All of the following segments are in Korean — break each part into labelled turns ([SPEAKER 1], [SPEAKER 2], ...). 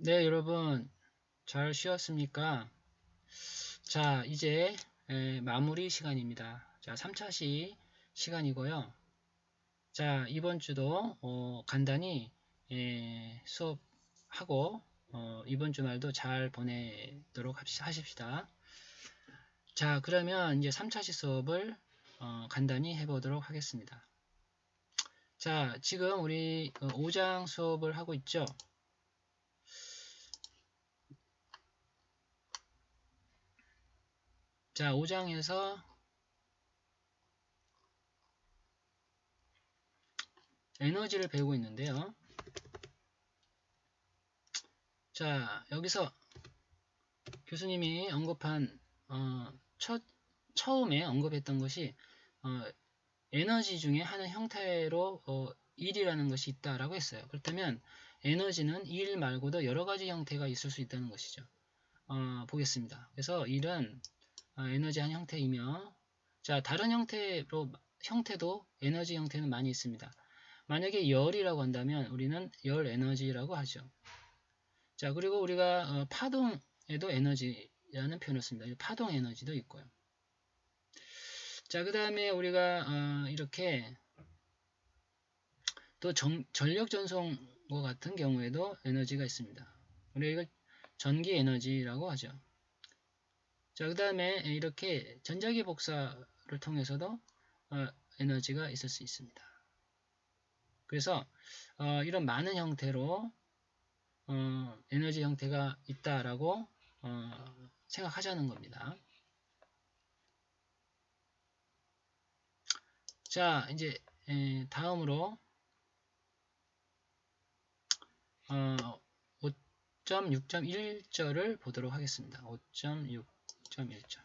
[SPEAKER 1] 네, 여러분, 잘 쉬었습니까? 자, 이제 마무리 시간입니다. 자, 3차 시간이고요. 자, 이번 주도 간단히 수업하고 이번 주말도 잘 보내도록 하십시다. 자, 그러면 이제 3차시 수업을 간단히 해보도록 하겠습니다. 자, 지금 우리 5장 수업을 하고 있죠? 자, 5장에서 에너지를 배우고 있는데요. 자, 여기서 교수님이 언급한 처음에 언급했던 것이 에너지 중에 하는 형태로 일이라는 것이 있다라고 했어요. 그렇다면 에너지는 일 말고도 여러 가지 형태가 있을 수 있다는 것이죠. 보겠습니다. 그래서 일은 에너지 한 형태이며, 자, 다른 형태도 에너지 형태는 많이 있습니다. 만약에 열이라고 한다면 우리는 열 에너지라고 하죠. 자, 그리고 우리가 파동에도 에너지라는 표현을 씁니다. 파동 에너지도 있고요. 자, 그 다음에 우리가 이렇게 또 전력 전송과 같은 경우에도 에너지가 있습니다. 우리가 이걸 전기 에너지라고 하죠. 자, 그 다음에 이렇게 전자기 복사를 통해서도 에너지가 있을 수 있습니다. 그래서 이런 많은 형태로 에너지 형태가 있다라고 생각하자는 겁니다. 자, 이제 다음으로 5.6.1절을 보도록 하겠습니다. 5.6.1절.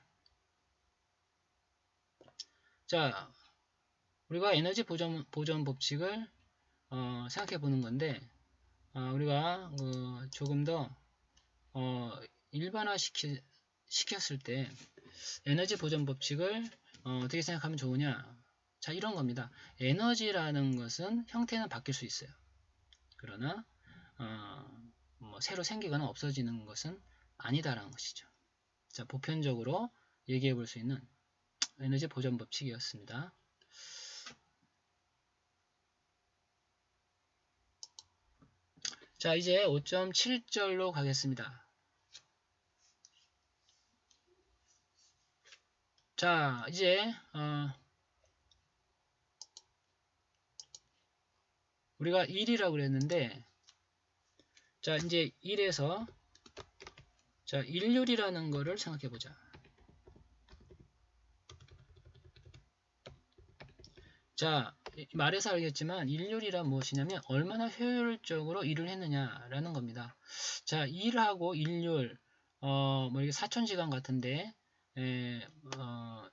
[SPEAKER 1] 자, 우리가 에너지 보존 법칙을 생각해 보는 건데, 우리가 조금 더 일반화 시켰을 때 에너지 보존 법칙을 어떻게 생각하면 좋으냐? 자, 이런 겁니다. 에너지라는 것은 형태는 바뀔 수 있어요. 그러나 새로 생기거나 없어지는 것은 아니다라는 것이죠. 자, 보편적으로 얘기해 볼 수 있는 에너지 보존 법칙이었습니다. 자, 이제 5.7절로 가겠습니다. 자, 이제 우리가 1이라고 그랬는데, 자, 이제 1에서 자, 일률이라는 거를 생각해 보자. 자, 말해서 알겠지만 일률이란 무엇이냐면 얼마나 효율적으로 일을 했느냐라는 겁니다. 자, 일하고 일률 뭐 이게 4,000시간 같은데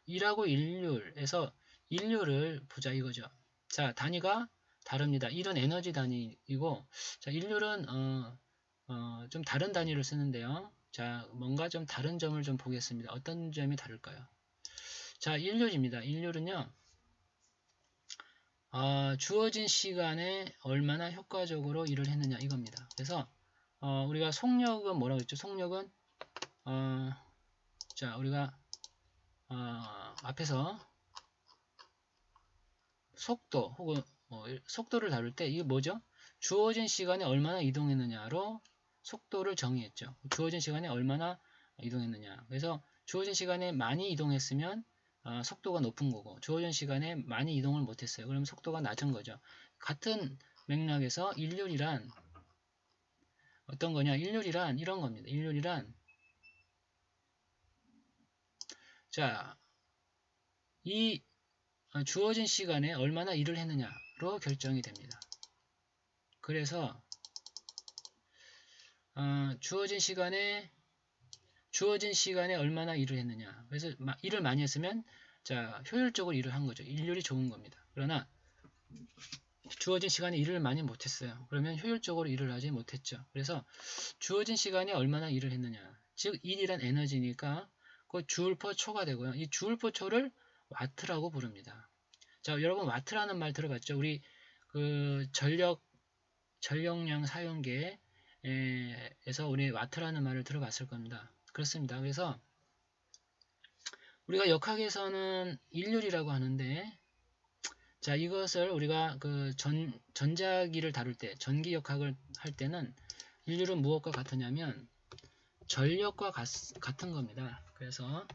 [SPEAKER 1] 일하고 일률에서 일률을 보자 이거죠. 자, 단위가 다릅니다. 일은 에너지 단위이고, 자, 일률은 좀 다른 단위를 쓰는데요. 자, 뭔가 좀 다른 점을 좀 보겠습니다. 어떤 점이 다를까요? 자, 일률입니다. 일률은요, 주어진 시간에 얼마나 효과적으로 일을 했느냐 이겁니다. 그래서 우리가 속력은 뭐라고 했죠? 속력은 자, 우리가 앞에서 속도 혹은 속도를 다룰 때 이게 뭐죠? 주어진 시간에 얼마나 이동했느냐로 속도를 정의했죠. 주어진 시간에 얼마나 이동했느냐. 그래서 주어진 시간에 많이 이동했으면 속도가 높은 거고, 주어진 시간에 많이 이동을 못했어요. 그러면 속도가 낮은 거죠. 같은 맥락에서 일률이란 어떤 거냐? 일률이란 이런 겁니다. 일률이란 자, 이 주어진 시간에 얼마나 일을 했느냐로 결정이 됩니다. 그래서 주어진 시간에 얼마나 일을 했느냐. 그래서 일을 많이 했으면 자, 효율적으로 일을 한 거죠. 일률이 좋은 겁니다. 그러나 주어진 시간에 일을 많이 못했어요. 그러면 효율적으로 일을 하지 못했죠. 그래서 주어진 시간에 얼마나 일을 했느냐. 즉 일이란 에너지니까 그 주울/퍼 초가 되고요. 이 주울/퍼 초를 와트라고 부릅니다. 자, 여러분 와트라는 말 들어봤죠? 우리 그 전력량 사용계 에서 우리 와트라는 말을 들어봤을 겁니다. 그렇습니다. 그래서 우리가 역학에서는 일률이라고 하는데, 자, 이것을 우리가 그 전자기를 다룰 때, 전기 역학을 할 때는 일률은 무엇과 같으냐면 전력과 같은 겁니다. 그래서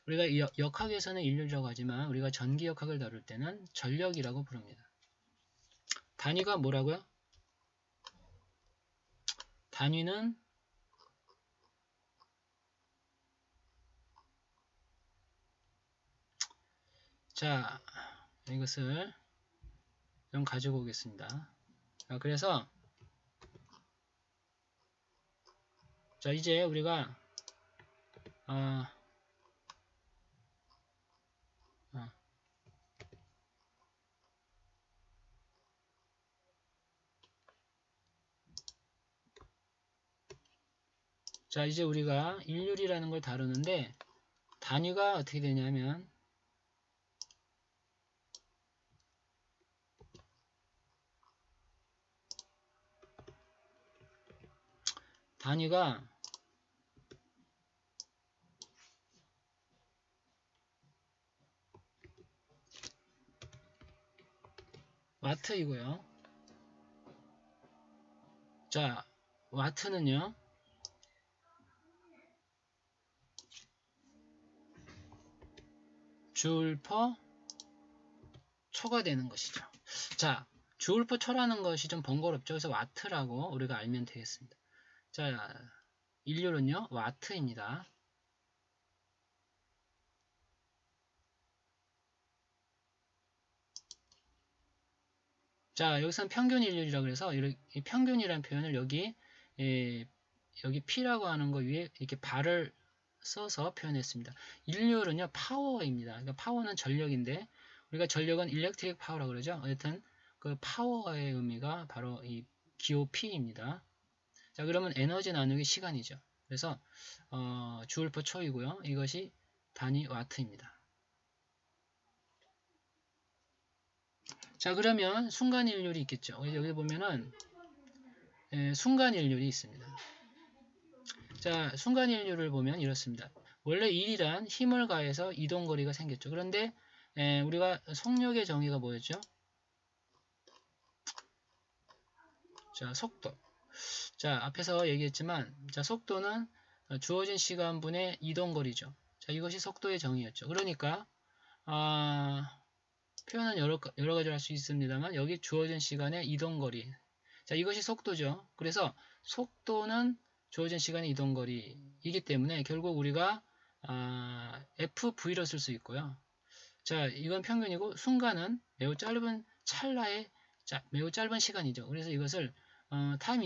[SPEAKER 1] 우리가 역학에서는 일률이라고 하지만 우리가 전기 역학을 다룰 때는 전력이라고 부릅니다. 단위가 뭐라고요? 단위는 자, 이것을 좀 가지고 오겠습니다. 자, 그래서 자, 이제 우리가 자, 이제 우리가 일률이라는 걸 다루는데 단위가 어떻게 되냐면 단위가 와트이고요. 자, 와트는요. 줄 퍼 초가 되는 것이죠. 자, 줄 퍼 초라는 것이 좀 번거롭죠. 그래서 와트라고 우리가 알면 되겠습니다. 자, 일률은요. 와트입니다. 자, 여기서는 평균 일률이라고 해서 이 평균이라는 표현을 여기 P라고 하는 거 위에 이렇게 발을 써서 표현했습니다. 일률은요 파워입니다. 그러니까 파워는 전력인데 우리가 전력은 일렉트릭 파워라고 그러죠. 어쨌든 그 파워의 의미가 바로 이 기호 P입니다. 자, 그러면 에너지 나누기 시간이죠. 그래서 주울 퍼 초이고요. 이것이 단위 와트입니다. 자, 그러면 순간일률이 있겠죠. 여기 보면은 순간일률이 있습니다. 자, 순간일률을 보면 이렇습니다. 원래 일이란 힘을 가해서 이동거리가 생겼죠. 그런데 우리가 속력의 정의가 뭐였죠? 자, 속도. 자, 앞에서 얘기했지만 자, 속도는 주어진 시간분의 이동거리죠. 자, 이것이 속도의 정의였죠. 그러니까 표현은 여러 가지로 할 수 있습니다만 여기 주어진 시간의 이동거리. 자, 이것이 속도죠. 그래서 속도는 주어진 시간의 이동거리이기 때문에 결국 우리가 FV로 쓸 수 있고요. 자, 이건 평균이고 순간은 매우 짧은 찰나의 매우 짧은 시간이죠. 그래서 이것을 타임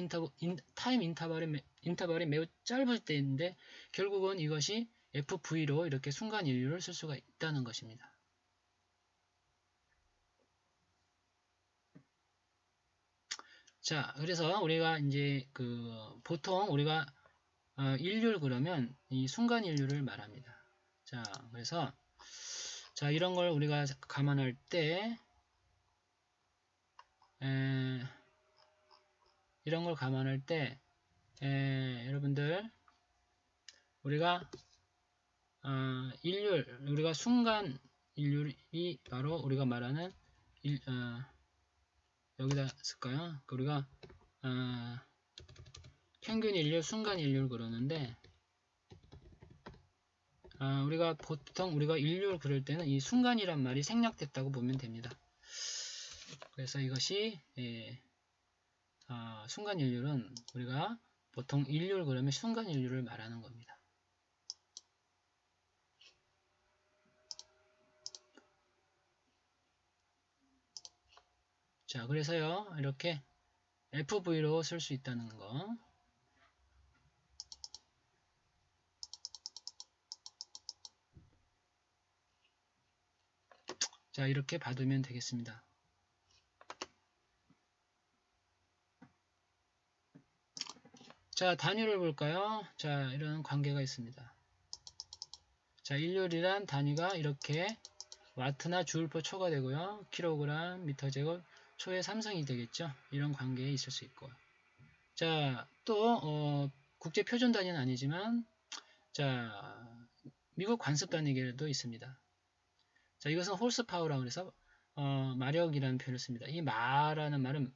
[SPEAKER 1] 인터벌이 매우 짧을 때인데 결국은 이것이 FV로 이렇게 순간 인류를 쓸 수가 있다는 것입니다. 자, 그래서 우리가 이제 보통 우리가 인류를 그러면 이 순간 인류를 말합니다. 자, 그래서 자, 이런 걸 우리가 감안할 때 이런 걸 감안할 때 여러분들 우리가 일률 우리가 순간 일률이 바로 우리가 말하는 여기다 쓸까요? 우리가 평균 일률, 순간 일률 그러는데 우리가 보통 우리가 일률 그럴 때는 이 순간이란 말이 생략됐다고 보면 됩니다. 그래서 이것이 순간 일률은 우리가 보통 일률 그러면 순간 일률을 말하는 겁니다. 자, 그래서요 이렇게 FV로 쓸 수 있다는 거. 자, 이렇게 받으면 되겠습니다. 자, 단위를 볼까요? 자, 이런 관계가 있습니다. 자, 일률이란 단위가 이렇게 와트나 주울 퍼 초가 되고요. 킬로그램, 미터 제곱, 초의 3승이 되겠죠. 이런 관계에 있을 수 있고. 자, 또 국제 표준 단위는 아니지만 자, 미국 관습 단위계도 있습니다. 자, 이것은 홀스 파워라고 해서 마력이라는 표현을 씁니다. 이 마라는 말은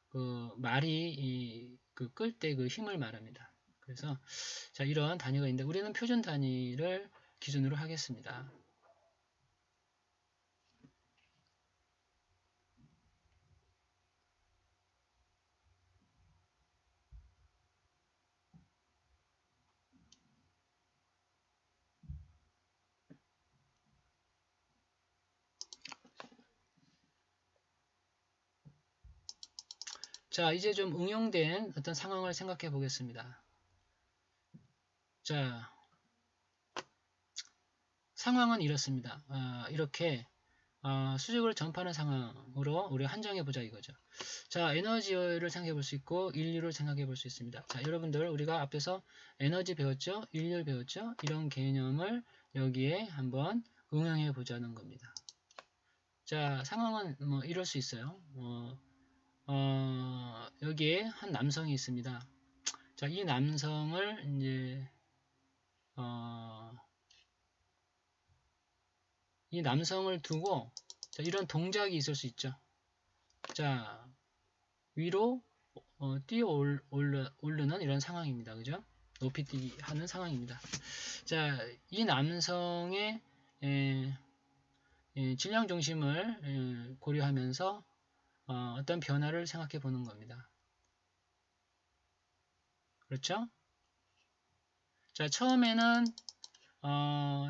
[SPEAKER 1] 그 말이 그 끌 때 그 힘을 말합니다. 그래서 자, 이런 단위가 있는데 우리는 표준 단위를 기준으로 하겠습니다. 자, 이제 좀 응용된 어떤 상황을 생각해 보겠습니다. 자, 상황은 이렇습니다. 이렇게 수직을 전파하는 상황으로 우리가 한정해 보자 이거죠. 자, 에너지를 생각해 볼 수 있고 인류를 생각해 볼 수 있습니다. 자, 여러분들 우리가 앞에서 에너지 배웠죠? 인류 배웠죠? 이런 개념을 여기에 한번 응용해 보자는 겁니다. 자, 상황은 뭐 이럴 수 있어요. 여기에 한 남성이 있습니다. 자, 이 남성을 이제 이 남성을 두고 자, 이런 동작이 있을 수 있죠. 자, 위로 뛰어 오르는 이런 상황입니다. 그죠? 높이 뛰기 하는 상황입니다. 자, 이 남성의 질량 중심을 고려하면서 어떤 변화를 생각해 보는 겁니다. 그렇죠? 자, 처음에는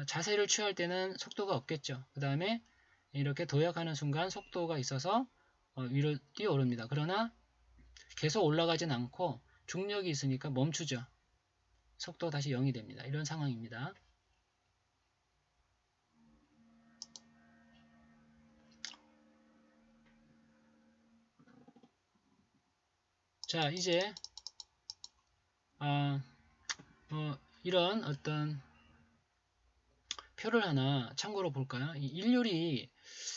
[SPEAKER 1] 자세를 취할 때는 속도가 없겠죠. 그 다음에 이렇게 도약하는 순간 속도가 있어서 위로 뛰어오릅니다. 그러나 계속 올라가진 않고 중력이 있으니까 멈추죠. 속도 다시 0이 됩니다. 이런 상황입니다. 자, 이제 이런 어떤 표를 하나 참고로 볼까요? 이 일률이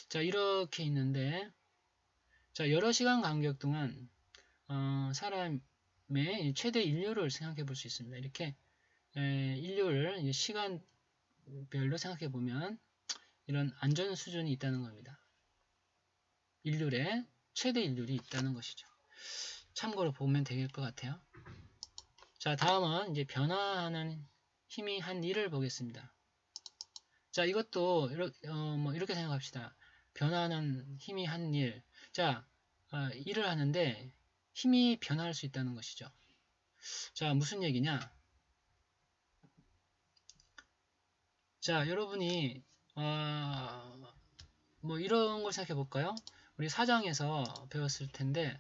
[SPEAKER 1] 자 이렇게 있는데 자 여러 시간 간격 동안 사람의 최대 인류를 생각해 볼 수 있습니다. 이렇게 인류를 시간별로 생각해 보면 이런 안전 수준이 있다는 겁니다. 인류의 최대 인율이 있다는 것이죠. 참고로 보면 될 것 같아요. 자, 다음은 이제 변화하는 힘이 한 일을 보겠습니다. 자, 이것도 이렇게 생각합시다. 변화하는 힘이 한 일. 자, 일을 하는데 힘이 변화할 수 있다는 것이죠. 자, 무슨 얘기냐? 자, 여러분이 뭐 이런 걸 생각해 볼까요? 우리 사장에서 배웠을 텐데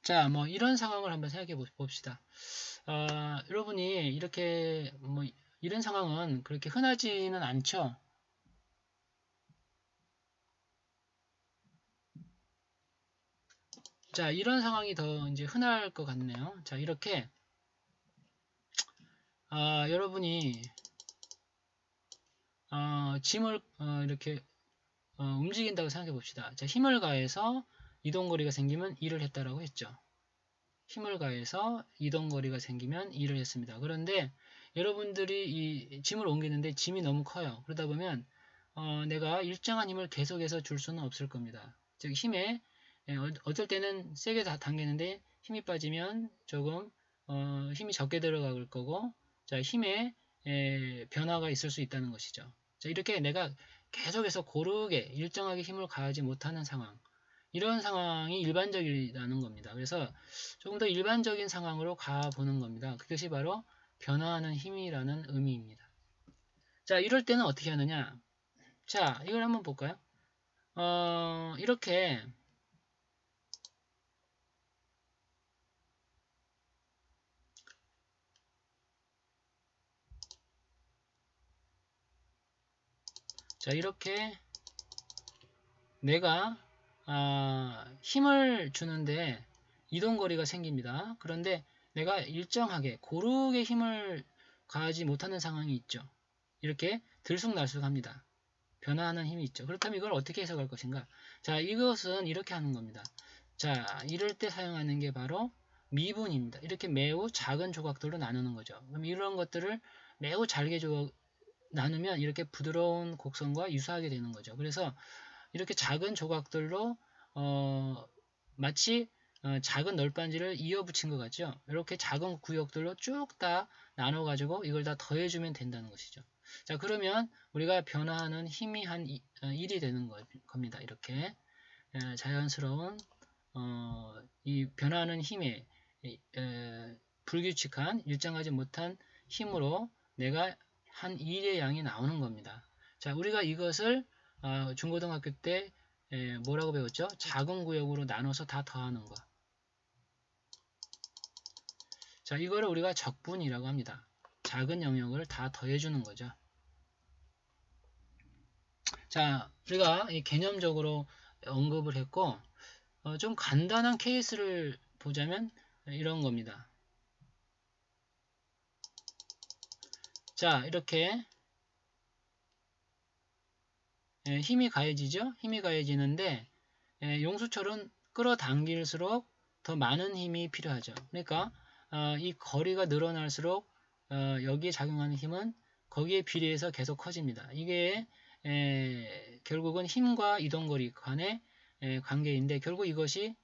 [SPEAKER 1] 자, 뭐 이런 상황을 한번 생각해 봅시다. 여러분이 이렇게 뭐 이런 상황은 그렇게 흔하지는 않죠. 자, 이런 상황이 더 이제 흔할 것 같네요. 자, 이렇게 여러분이 짐을 이렇게 움직인다고 생각해 봅시다. 자, 힘을 가해서 이동거리가 생기면 일을 했다라고 했죠. 힘을 가해서 이동거리가 생기면 일을 했습니다. 그런데 여러분들이 이 짐을 옮기는데 짐이 너무 커요. 그러다 보면 내가 일정한 힘을 계속해서 줄 수는 없을 겁니다. 즉 힘에 어쩔 때는 세게 다 당기는데 힘이 빠지면 조금 힘이 적게 들어갈 거고 자 힘에 변화가 있을 수 있다는 것이죠. 자, 이렇게 내가 계속해서 고르게 일정하게 힘을 가하지 못하는 상황 이런 상황이 일반적이라는 겁니다. 그래서 조금 더 일반적인 상황으로 가보는 겁니다. 그것이 바로 변화하는 힘이라는 의미입니다. 자, 이럴 때는 어떻게 하느냐? 자, 이걸 한번 볼까요? 이렇게 자, 이렇게 내가 힘을 주는데 이동거리가 생깁니다. 그런데 내가 일정하게 고르게 힘을 가하지 못하는 상황이 있죠. 이렇게 들쑥날쑥합니다. 변화하는 힘이 있죠. 그렇다면 이걸 어떻게 해석할 것인가? 자, 이것은 이렇게 하는 겁니다. 자, 이럴 때 사용하는 게 바로 미분입니다. 이렇게 매우 작은 조각들로 나누는 거죠. 그럼 이런 것들을 매우 잘게 나누면 이렇게 부드러운 곡선과 유사하게 되는 거죠. 그래서 이렇게 작은 조각들로 마치 작은 널빤지를 이어 붙인 것 같죠. 이렇게 작은 구역들로 쭉 다 나눠 가지고 이걸 다 더해주면 된다는 것이죠. 자, 그러면 우리가 변화하는 힘이 한 1이 되는 겁니다. 이렇게 자연스러운 이 변화하는 힘에 불규칙한 일정하지 못한 힘으로 내가 한 1의 양이 나오는 겁니다. 자, 우리가 이것을 중고등학교 때 뭐라고 배웠죠? 작은 구역으로 나눠서 다 더하는 거. 자, 이거를 우리가 적분이라고 합니다. 작은 영역을 다 더해주는 거죠. 자, 우리가 개념적으로 언급을 했고 좀 간단한 케이스를 보자면 이런 겁니다. 자, 이렇게 힘이 가해지죠? 힘이 가해지는데 용수철은 끌어당길수록 더 많은 힘이 필요하죠. 그러니까 이 거리가 늘어날수록 여기에 작용하는 힘은 거기에 비례해서 계속 커집니다. 이게 결국은 힘과 이동거리 간의 관계인데 결국 이것이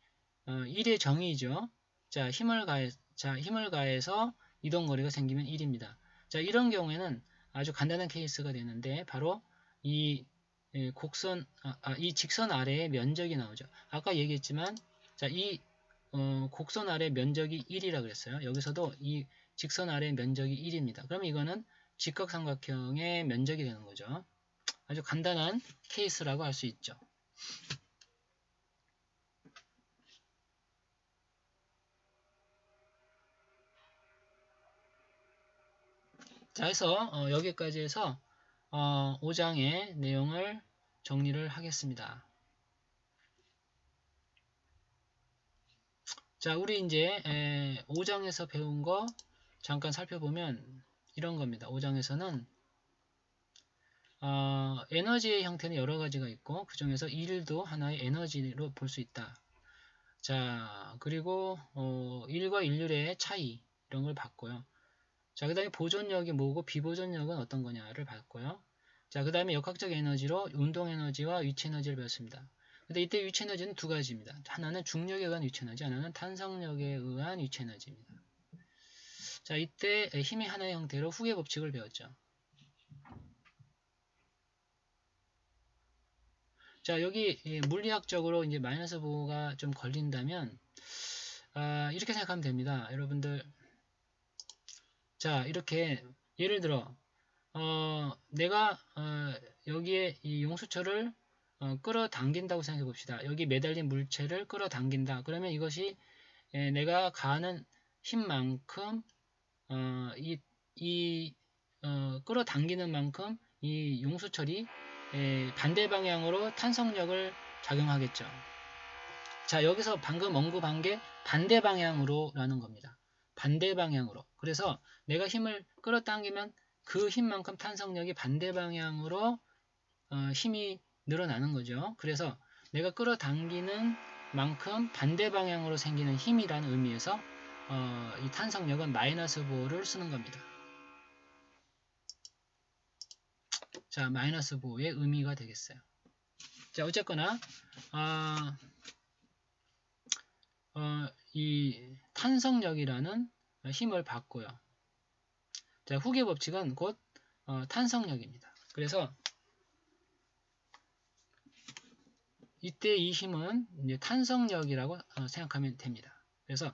[SPEAKER 1] 1의 정의죠. 자, 힘을 가해서 이동거리가 생기면 1입니다. 자, 이런 경우에는 아주 간단한 케이스가 되는데 바로 이 이 직선 아래의 면적이 나오죠. 아까 얘기했지만 자, 이 곡선 아래 면적이 1이라 그랬어요. 여기서도 이 직선 아래 면적이 1입니다. 그럼 이거는 직각삼각형의 면적이 되는 거죠. 아주 간단한 케이스라고 할 수 있죠. 자, 해서 여기까지 해서 5장의 내용을 정리를 하겠습니다. 자, 우리 이제 5장에서 배운 거 잠깐 살펴보면 이런 겁니다. 5장에서는 에너지의 형태는 여러 가지가 있고 그 중에서 일도 하나의 에너지로 볼 수 있다. 자, 그리고 일과 일률의 차이 이런 걸 봤고요. 자, 그 다음에 보존력이 뭐고 비보존력은 어떤 거냐를 봤고요. 자, 그 다음에 역학적 에너지로 운동 에너지와 위치 에너지를 배웠습니다. 근데 이때 위치 에너지는 두 가지입니다. 하나는 중력에 의한 위치 에너지, 하나는 탄성력에 의한 위치 에너지입니다. 자, 이때 힘의 하나의 형태로 후계 법칙을 배웠죠. 자, 여기 물리학적으로 이제 마이너스 부호가 좀 걸린다면 이렇게 생각하면 됩니다. 여러분들, 자, 이렇게 예를 들어 내가 여기에 이 용수철을 끌어당긴다고 생각해 봅시다. 여기 매달린 물체를 끌어당긴다. 그러면 이것이 내가 가하는 힘만큼 끌어당기는 만큼 이 용수철이 반대 방향으로 탄성력을 작용하겠죠. 자, 여기서 방금 언급한 게 반대 방향으로 라는 겁니다. 반대 방향으로. 그래서 내가 힘을 끌어당기면 그 힘만큼 탄성력이 반대 방향으로 힘이 늘어나는 거죠. 그래서 내가 끌어당기는 만큼 반대 방향으로 생기는 힘이라는 의미에서 이 탄성력은 마이너스 부호를 쓰는 겁니다. 자, 마이너스 부호의 의미가 되겠어요. 자, 어쨌거나 이 탄성력이라는 힘을 받고요. 자, 후계 법칙은 곧 탄성력입니다. 그래서 이때 이 힘은 이제 탄성력이라고 생각하면 됩니다. 그래서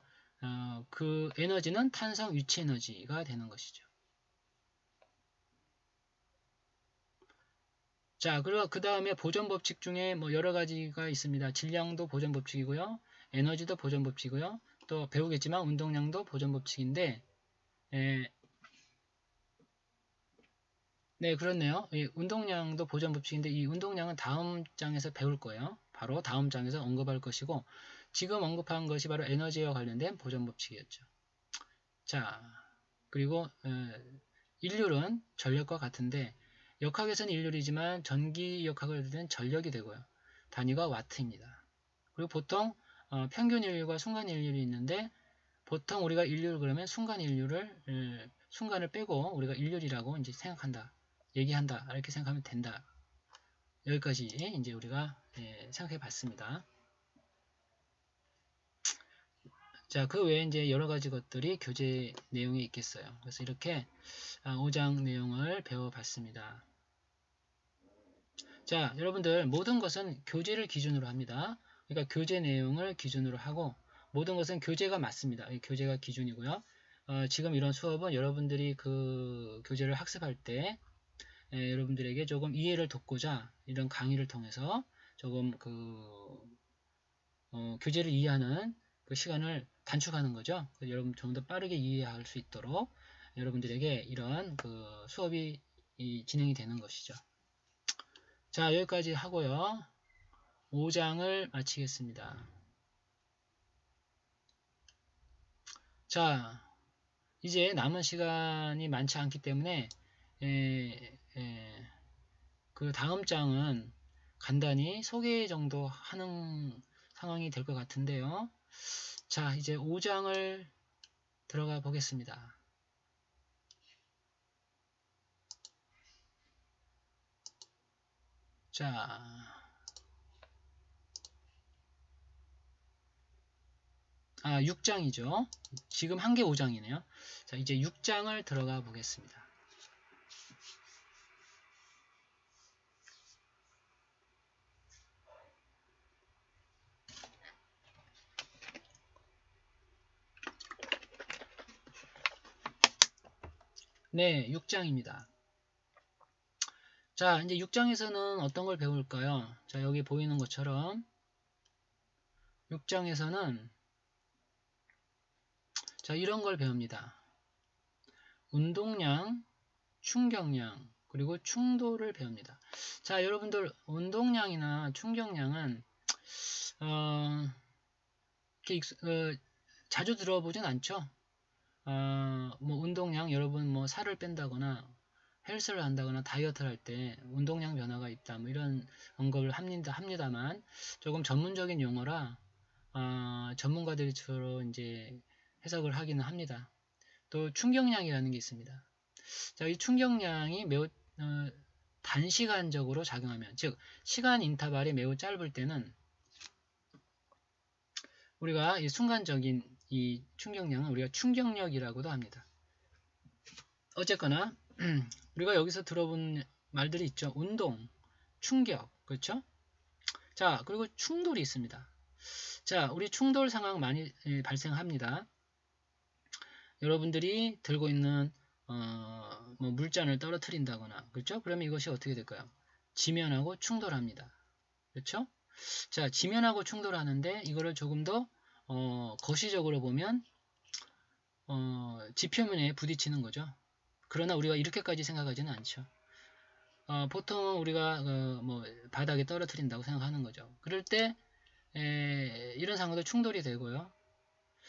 [SPEAKER 1] 그 에너지는 탄성 위치 에너지가 되는 것이죠. 자, 그리고 그 다음에 보존 법칙 중에 뭐 여러 가지가 있습니다. 질량도 보존 법칙이고요. 에너지도 보존 법칙이고요. 또 배우겠지만 운동량도 보존 법칙인데 네, 그렇네요. 이 운동량도 보존 법칙인데 이 운동량은 다음 장에서 배울 거예요. 바로 다음 장에서 언급할 것이고, 지금 언급한 것이 바로 에너지와 관련된 보존 법칙이었죠. 자, 그리고 일률은 전력과 같은데 역학에서는 일률이지만 전기 역학을 할 때는 전력이 되고요. 단위가 와트입니다. 그리고 보통 평균 일률과 순간 일률이 있는데, 보통 우리가 일률을 그러면 순간 일률을 순간을 빼고 우리가 일률이라고 이제 생각한다, 얘기한다, 이렇게 생각하면 된다. 여기까지 이제 우리가 생각해 봤습니다. 자, 그 외에 이제 여러 가지 것들이 교재 내용에 있겠어요. 그래서 이렇게 5장 내용을 배워봤습니다. 자, 여러분들 모든 것은 교재를 기준으로 합니다. 그러니까 교재 내용을 기준으로 하고, 모든 것은 교재가 맞습니다. 교재가 기준이고요. 지금 이런 수업은 여러분들이 그 교재를 학습할 때 여러분들에게 조금 이해를 돕고자 이런 강의를 통해서 조금 교재를 이해하는 그 시간을 단축하는 거죠. 여러분 좀 더 빠르게 이해할 수 있도록 여러분들에게 이런 수업이 진행이 되는 것이죠. 자, 여기까지 하고요. 5장을 마치겠습니다. 자, 이제 남은 시간이 많지 않기 때문에 그 다음 장은 간단히 소개 정도 하는 상황이 될 것 같은데요. 자, 이제 5장을 들어가 보겠습니다. 자, 6장이죠. 지금 한 개 5장이네요. 자, 이제 6장을 들어가 보겠습니다. 네, 6장입니다. 자, 이제 6장에서는 어떤 걸 배울까요? 자, 여기 보이는 것처럼 6장에서는 자, 이런 걸 배웁니다. 운동량, 충격량, 그리고 충돌을 배웁니다. 자, 여러분들 운동량이나 충격량은 자주 들어보진 않죠. 뭐 운동량, 여러분 뭐 살을 뺀다거나 헬스를 한다거나 다이어트를 할 때 운동량 변화가 있다, 뭐 이런 언급을 합니다만 조금 전문적인 용어라 전문가들이 주로 이제 해석을 하기는 합니다. 또 충격량이라는 게 있습니다. 자, 이 충격량이 매우 단시간적으로 작용하면, 즉 시간 인터벌이 매우 짧을 때는 우리가 이 순간적인 이 충격량은 우리가 충격력이라고도 합니다. 어쨌거나 우리가 여기서 들어본 말들이 있죠. 운동, 충격, 그렇죠? 자, 그리고 충돌이 있습니다. 자, 우리 충돌 상황 많이 발생합니다. 여러분들이 들고 있는 뭐 물잔을 떨어뜨린다거나, 그렇죠? 그러면 이것이 어떻게 될까요? 지면하고 충돌합니다. 그렇죠? 자, 지면하고 충돌하는데 이거를 조금 더 거시적으로 보면 지표면에 부딪히는 거죠. 그러나 우리가 이렇게까지 생각하지는 않죠. 보통 우리가 뭐 바닥에 떨어뜨린다고 생각하는 거죠. 그럴 때 이런 상황도 충돌이 되고요.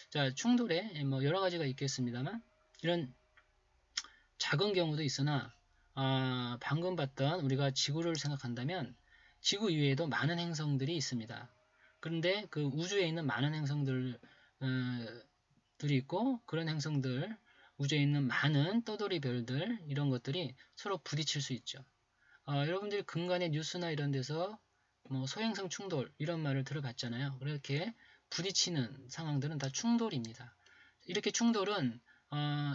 [SPEAKER 1] 자, 충돌에 뭐 여러 가지가 있겠습니다만 이런 작은 경우도 있으나 방금 봤던 우리가 지구를 생각한다면 지구 이외에도 많은 행성들이 있습니다. 그런데 그 우주에 있는 많은 행성들이 있고, 그런 행성들, 우주에 있는 많은 떠돌이 별들, 이런 것들이 서로 부딪힐 수 있죠. 여러분들이 근간의 뉴스나 이런 데서 뭐 소행성 충돌 이런 말을 들어봤잖아요. 그렇게 부딪히는 상황들은 다 충돌입니다. 이렇게 충돌은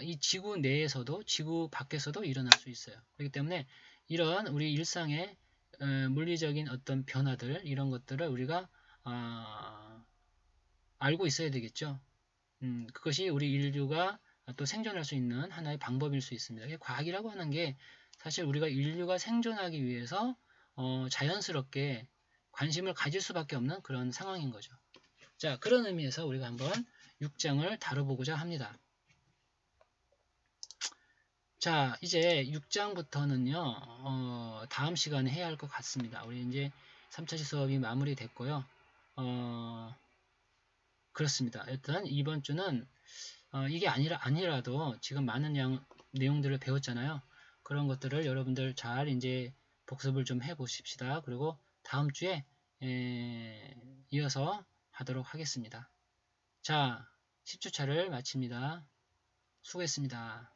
[SPEAKER 1] 이 지구 내에서도 지구 밖에서도 일어날 수 있어요. 그렇기 때문에 이런 우리 일상의 물리적인 어떤 변화들, 이런 것들을 우리가 알고 있어야 되겠죠. 그것이 우리 인류가 또 생존할 수 있는 하나의 방법일 수 있습니다. 과학이라고 하는 게 사실 우리가 인류가 생존하기 위해서 자연스럽게 관심을 가질 수밖에 없는 그런 상황인 거죠. 자, 그런 의미에서 우리가 한번 6장을 다뤄보고자 합니다. 자, 이제 6장부터는요, 다음 시간에 해야 할 것 같습니다. 우리 이제 3차시 수업이 마무리됐고요. 그렇습니다. 일단 이번 주는 이게 아니라도 지금 많은 내용들을 배웠잖아요. 그런 것들을 여러분들 잘 이제 복습을 좀 해보십시다. 그리고 다음 주에 이어서 하도록 하겠습니다. 자, 10주차를 마칩니다. 수고했습니다.